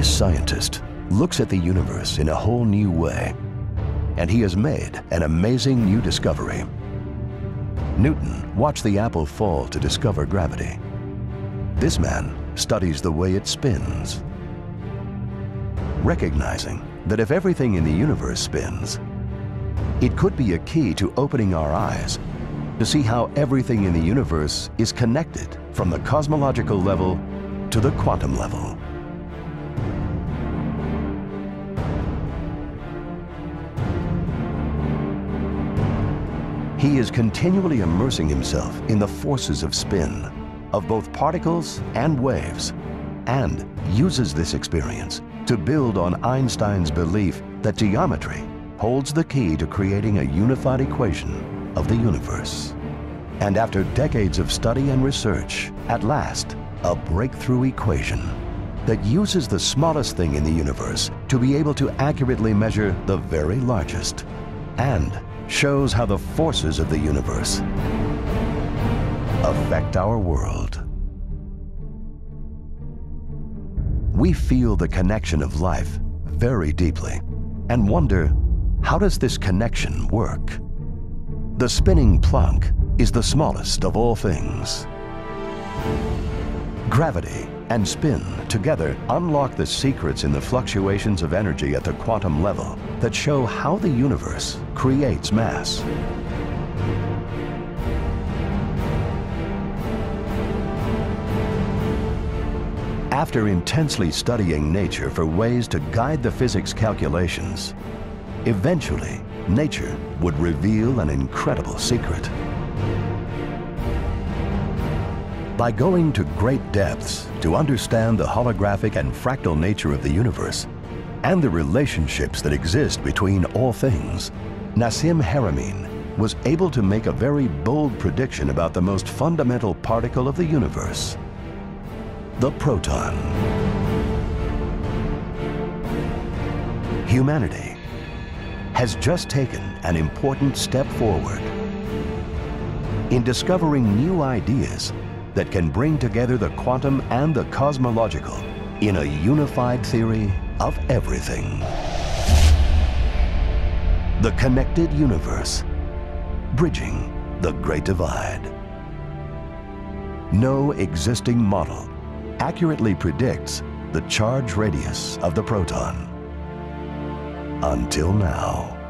This scientist looks at the universe in a whole new way, and he has made an amazing new discovery. Newton watched the apple fall to discover gravity. This man studies the way it spins, recognizing that if everything in the universe spins, it could be a key to opening our eyes to see how everything in the universe is connected from the cosmological level to the quantum level. He is continually immersing himself in the forces of spin of both particles and waves, and uses this experience to build on Einstein's belief that geometry holds the key to creating a unified equation of the universe. And after decades of study and research, at last, a breakthrough equation that uses the smallest thing in the universe to be able to accurately measure the very largest, and shows how the forces of the universe affect our world. We feel the connection of life very deeply and wonder, how does this connection work? The spinning plank is the smallest of all things. Gravity and spin together unlock the secrets in the fluctuations of energy at the quantum level that show how the universe creates mass. After intensely studying nature for ways to guide the physics calculations, eventually nature would reveal an incredible secret. By going to great depths to understand the holographic and fractal nature of the universe and the relationships that exist between all things, NASSIM HARAMEIN was able to make a very bold prediction about the most fundamental particle of the universe, the proton. Humanity has just taken an important step forward in discovering new ideas that can bring together the quantum and the cosmological in a unified theory of everything. The connected universe, bridging the Great Divide. No existing model accurately predicts the charge radius of the proton. Until now.